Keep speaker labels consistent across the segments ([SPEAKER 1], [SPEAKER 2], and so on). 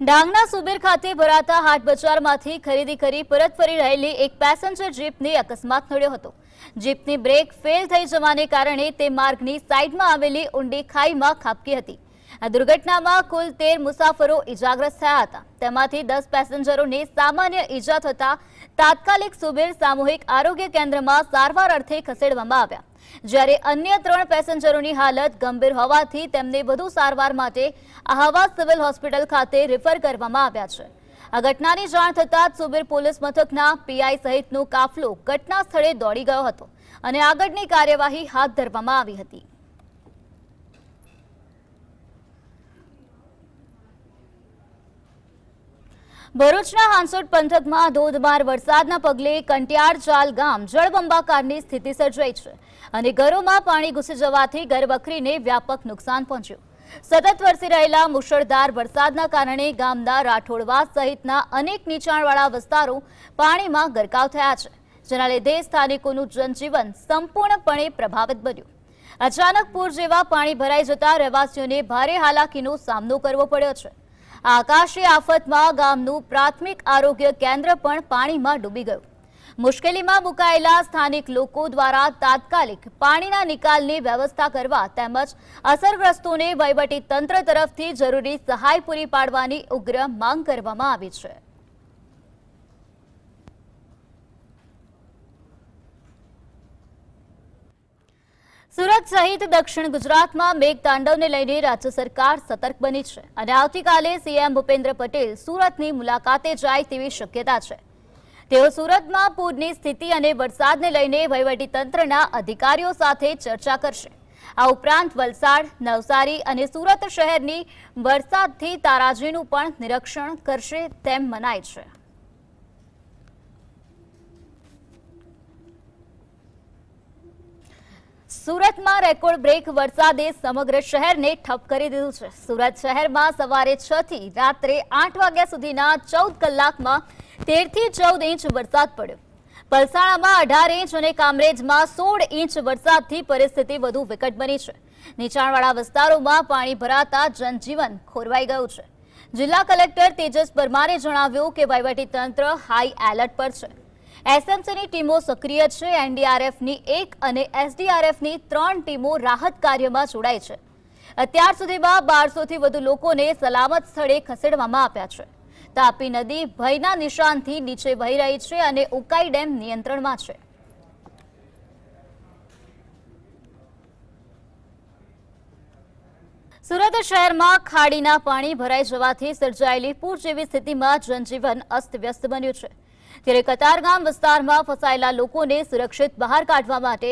[SPEAKER 1] ડાંગના સુબીર ખાતે ભરાતા હાટ બજારમાંથી ખરીદી કરી પરત ફરી રહેલી એક પેસેન્જર જીપને અકસ્માત નડ્યો હતો। જીપની બ્રેક ફેલ થઈ જવાને કારણે તે માર્ગની સાઈડમાં આવેલી ઊંડી ખાઈમાં ખાબકી હતી। આ દુર્ઘટનામાં કુલ 13 મુસાફરો ઇજાગ્રસ્ત થયા હતા। તેમાંથી 10 પેસેન્જરોને સામાન્ય ઈજા થતા તાત્કાલિક સુબીર સામૂહિક આરોગ્ય કેન્દ્રમાં સારવાર અર્થે ખસેડવામાં આવ્યા, જ્યારે અન્ય 3 પેસેન્જરોની હાલત ગંભીર હોવાથી તેમને વધુ સારવાર માટે આહવા સિવિલ હોસ્પિટલ ખાતે રિફર કરવામાં આવ્યા છે। આ ઘટનાની જાણ થતાં જ સુબીર પોલીસ મથકના પીઆઈ સહિતનો કાફલો ઘટના સ્થળે દોડી ગયો હતો અને આગળની કાર્યવાહી હાથ ધરવામાં આવી હતી। ભરૂચના હાંસોટ પંથકમાં ધોધમાર વરસાદના પગલે કંટિયાળચાલ ગામ જળબંબાકારની સ્થિતિ સર્જાઈ છે અને ઘરોમાં પાણી ઘૂસી જવાથી ઘરવખરીને વ્યાપક નુકસાન પહોંચ્યું। સતત વરસી રહેલા મુશળધાર વરસાદના કારણે ગામના રાઠોડવાસ સહિતના અનેક નીચાણવાળા વિસ્તારો પાણીમાં ગરકાવ થયા છે, જેના લીધે સ્થાનિકોનું જનજીવન સંપૂર્ણપણે પ્રભાવિત બન્યું। અચાનક પૂર જેવા પાણી ભરાઈ જતા રહેવાસીઓને ભારે હાલાકીનો સામનો કરવો પડ્યો છે। આ આકાશી આફતમાં ગામનું પ્રાથમિક આરોગ્ય કેન્દ્ર પણ પાણીમાં ડૂબી ગયું। મુશ્કેલીમાં મુકાયેલા સ્થાનિક લોકો દ્વારા તાત્કાલિક પાણીના નિકાલની વ્યવસ્થા કરવા તેમજ અસરગ્રસ્તોને વહીવટી તંત્ર તરફથી જરૂરી સહાય પૂરી પાડવાની ઉગ્ર માંગ કરવામાં આવી છે। સુરત સહિત દક્ષિણ ગુજરાતમાં મેઘતાંડવને લઈને રાજ્ય સરકાર સતર્ક બની છે અને આવતીકાલે સીએમ ભૂપેન્દ્ર પટેલ સુરતની મુલાકાતે જાય તેવી શક્યતા છે। તેઓ સુરતમાં પૂરની સ્થિતિ અને વરસાદને લઈને વહીવટીતંત્રના અધિકારીઓ સાથે ચર્ચા કરશે। આ ઉપરાંત વલસાડ, નવસારી અને સુરત શહેરની વરસાદથી તારાજીનું પણ નિરીક્ષણ કરશે તેમ મનાય છે। સુરતમાં રેકોર્ડ બ્રેક વરસાદે સમગ્ર શહેરને ઠપ કરી દીધું છે। સુરત શહેરમાં સવારે 6 થી રાત્રે 8 વાગ્યા સુધીના 14 કલાકમાં 13 થી 14 ઇંચ વરસાદ પડ્યો। પલસાણામાં 18 ઇંચ અને કામરેજમાં 16 ઇંચ વરસાદથી પરિસ્થિતિ વધુ વિકટ બની છે। નીચાણવાળા વિસ્તારોમાં પાણી ભરાતા જનજીવન ખોરવાઈ ગયું છે। જિલ્લા કલેક્ટર તેજસ પરમારે જણાવ્યું કે વહીવટીતંત્ર હાઈ એલર્ટ પર છે। એસએમસીની ટીમો સક્રિય છે। એનડીઆરએફની 1 અને એસડીઆરએફની 3 ટીમો રાહત કાર્યમાં જોડાઈ છે। અત્યાર સુધીમાં 1200 થી વધુ લોકોને સલામત સ્થળે ખસેડવામાં આવ્યા છે। તાપી નદી ભયના નિશાનથી નીચે વહી રહી છે અને ઉકાઈ ડેમ નિયંત્રણમાં છે। સુરત શહેરમાં ખાડીના પાણી ભરાઈ જવાથી સર્જાયેલી પૂર જેવી સ્થિતિમાં જનજીવન અસ્તવ્યસ્ત બન્યું છે, ત્યારે કતારગામ વિસ્તારમાં ફસાયેલા લોકોને સુરક્ષિત બહાર કાઢવા માટે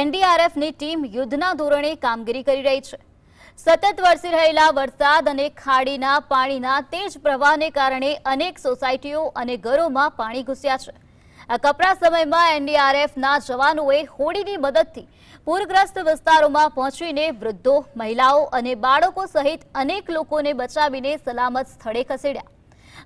[SPEAKER 1] એનડીઆરએફની ટીમ યુદ્ધના ધોરણે કામગીરી કરી રહી છે। સતત વરસી રહેલા વરસાદ અને ખાડીના પાણીના તેજ પ્રવાહને કારણે અનેક સોસાયટીઓ અને ઘરોમાં પાણી ઘૂસ્યા છે। આ કપરા સમયમાં એનડીઆરએફના જવાનોએ હોડીની મદદથી પૂરગ્રસ્ત વિસ્તારોમાં પહોંચીને વૃદ્ધો, મહિલાઓ અને બાળકો સહિત અનેક લોકોને બચાવીને સલામત સ્થળે ખસેડ્યા।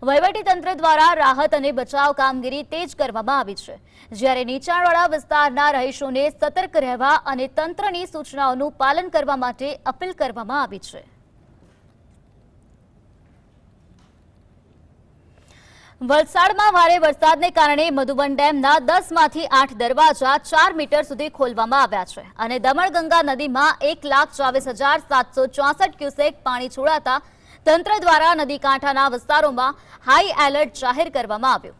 [SPEAKER 1] વહીવટીતંત્ર દ્વારા રાહત અને બચાવ કામગીરી તેજ કરવામાં આવી છે, જ્યારે નીચાણવાળા વિસ્તારના રહીશોને સતર્ક રહેવા અને તંત્રની સૂચનાઓનું પાલન કરવા માટે અપીલ કરવામાં આવી છે। વલસાડમાં ભારે વરસાદને કારણે મધુબન ડેમના 10માંથી 8 દરવાજા 4 મીટર સુધી ખોલવામાં આવ્યા છે અને દમણગંગા નદીમાં 1,24,764 ક્યુસેક પાણી છોડાતા તંત્ર દ્વારા નદી કાંઠાના વિસ્તારોમાં હાઈ એલર્ટ જાહેર કરવામાં આવ્યું।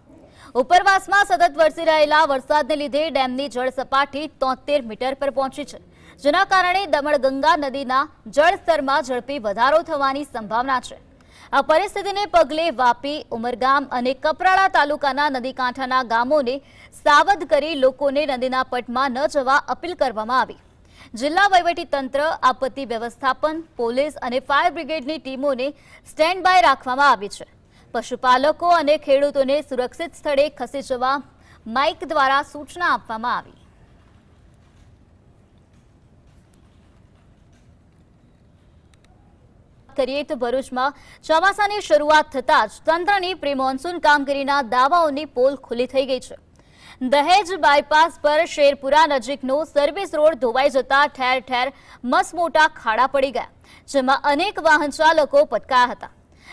[SPEAKER 1] ઉપરવાસમાં સતત વરસી રહેલા વરસાદને લીધે ડેમની જળ સપાટી 73 મીટર પર પહોંચી છે, જેના કારણે દમણગંગા નદીના જળસ્તરમાં ઝડપી વધારો થવાની સંભાવના છે। આ પરિસ્થિતિને પગલે વાપી, ઉમરગામ અને કપરાડા તાલુકાના નદી કાંઠાના ગામોને સાવધ કરી લોકોને નદીના પટમાં ન જવા અપીલ કરવામાં આવી। જિલ્લા વહીવટીતંત્ર, આપત્તિ વ્યવસ્થાપન, પોલીસ અને ફાયર બ્રિગેડની ટીમોને સ્ટેન્ડ બાય રાખવામાં આવી છે। પશુપાલકો અને ખેડૂતોને સુરક્ષિત સ્થળે ખસી જવા માઇક દ્વારા સૂચના આપવામાં આવી। કરીએ તો ભરૂચમાં ચોમાસાની શરૂઆત થતાં જ તંત્રની પ્રી મોન્સૂન કામગીરીના દાવાઓની પોલ ખુલ્લી થઈ ગઈ છે। દહેજ બાયપાસ પર શેરપુરા નજીકનો સર્વિસ રોડ ધોવાઈ જતા ઠેર ઠેર મસમોટા ખાડા પડી ગયા, જેમાં અનેક વાહન ચાલકો પટકાયા હતા।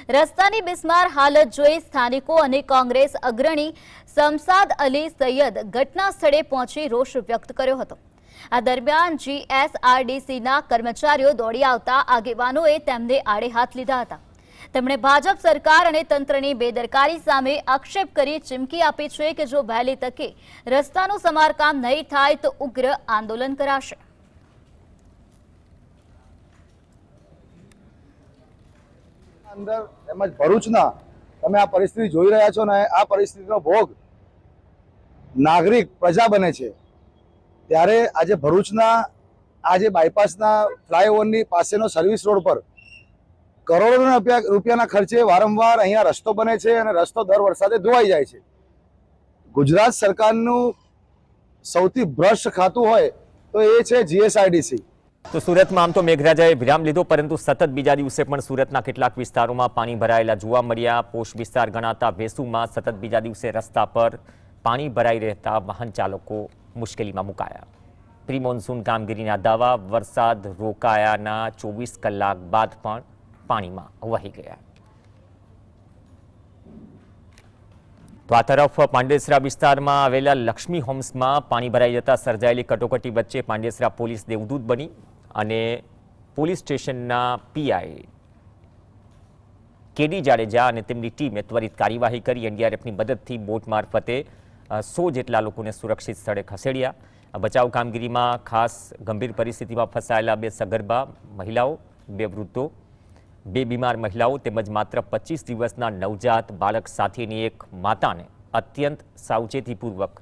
[SPEAKER 1] રસ્તાની બિસ્માર હાલત જોઈ સ્થાનિકો અને કોંગ્રેસ અગ્રણી શમસાદ અલી સૈયદ ઘટના સ્થળે પહોંચી રોષ વ્યક્ત કર્યો હતો। આ દરમિયાન જીએસઆરડીસીના કર્મચારીઓ દોડી આવતા આગેવાનોએ તેમને આડે હાથ લીધા હતા। તેમણે ભાજપ સરકાર અને તંત્રની બેદરકારી સામે આક્ષેપ કરી ચીમકી આપી છે કે જો વહેલી તકે રસ્તાનું સમારકામ નહીં થાય તો ઉગ્ર આંદોલન કરાશે।
[SPEAKER 2] અંદર તેમજ ભરૂચના તમે આ પરિસ્થિતિ જોઈ રહ્યા છો ને આ પરિસ્થિતિનો ભોગ નાગરિક પ્રજા બને છે ત્યારે આજે ભરૂચના આજે બાયપાસના ફ્લાયઓવરની પાસેનો સર્વિસ રોડ પર કરોડોના રૂપિયાના ખર્ચે વારંવાર અહીંયા રસ્તો બને છે અને રસ્તો દર વરસાદે ધોવાઈ જાય છે। ગુજરાત સરકારનું સૌથી ભ્રષ્ટ ખાતું હોય તો એ છે જીએસઆરડીસી।
[SPEAKER 3] તો સુરતમાં આમ તો મેઘરાજાએ વિરામ લીધો, પરંતુ સતત બીજા દિવસે પણ સુરતના કેટલાક વિસ્તારોમાં પાણી ભરાયેલા જોવા મળ્યા। પોશ વિસ્તાર ગણાતા વેસુમાં સતત બીજા દિવસે રસ્તા પર પાણી ભરાઈ રહેતા વાહન ચાલકો મુશ્કેલીમાં મુકાયા। પ્રી મોન્સૂન કામગીરીના દાવા વરસાદ રોકાયાના 24 કલાક બાદ પણ પાણીમાં વહી ગયા। તો આ તરફ પાંડેસરા વિસ્તારમાં આવેલા લક્ષ્મી હોમ્સમાં પાણી ભરાઈ જતા સર્જાયેલી કટોકટી વચ્ચે પાંડેસરા પોલીસ દેવદૂત બની અને પોલીસ સ્ટેશનના પીઆઈ કેડી જાડેજા અને તેમની ટીમે ત્વરિત કાર્યવાહી કરી એનડીઆરએફની મદદથી બોટ મારફતે 100 જેટલા લોકોને સુરક્ષિત સ્થળે ખસેડ્યા। બચાવ કામગીરીમાં ખાસ ગંભીર પરિસ્થિતિમાં ફસાયેલા 2 સગર્ભા મહિલાઓ, 2 વૃદ્ધો, 2 બીમાર મહિલાઓ તેમજ માત્ર 25 દિવસના નવજાત બાળક સાથેની એક માતાને અત્યંત સાવચેતીપૂર્વક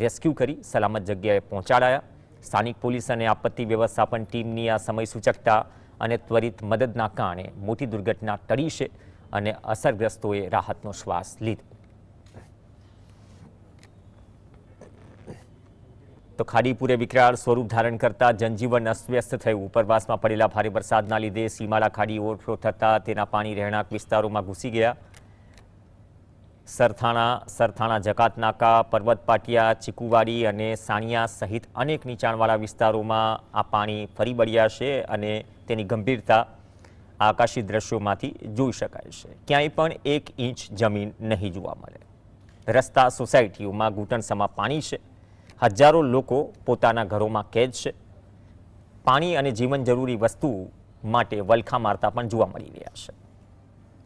[SPEAKER 3] રેસ્ક્યુ કરી સલામત જગ્યાએ પહોંચાડાયા। સ્થાનિક પોલીસ અને આપત્તિ વ્યવસ્થાપન ટીમની આ સમય સૂચકતા અને ત્વરિત મદદના કારણે મોટી દુર્ઘટના ટળી છે અને અસરગ્રસ્તોએ રાહતનો શ્વાસ લીધો। તો ખાડીપુરે વિકરાળ સ્વરૂપ ધારણ કરતા જનજીવન અસ્તવ્યસ્ત થયું। ઉપરવાસમાં પડેલા ભારે વરસાદના લીધે સીમાડા ખાડી ઓવરફ્લો થતા તેના પાણી રહેણાંક વિસ્તારોમાં ઘૂસી ગયા। સરથાણા જકાતનાકા, પર્વત પાટિયા, ચીકુવાડી અને સાણિયા સહિત અનેક નીચાણવાળા વિસ્તારોમાં આ પાણી ફરી વળ્યા છે અને તેની ગંભીરતા આકાશી દ્રશ્યોમાંથી જોઈ શકાય છે। ક્યાંય પણ 1 ઇંચ જમીન નહીં જોવા મળે। રસ્તા, સોસાયટીઓમાં ઘૂંટણસમાં પાણી છે। હજારો લોકો પોતાના ઘરોમાં કેદ છે। પાણી અને જીવન જરૂરી વસ્તુઓ માટે વલખા મારતા પણ જોવા મળી રહ્યા છે।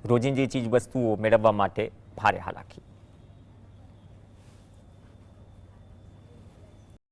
[SPEAKER 3] રોજિંદી ચીજ વસ્તુઓ મેળવવા માટે ભારે હાલાકી।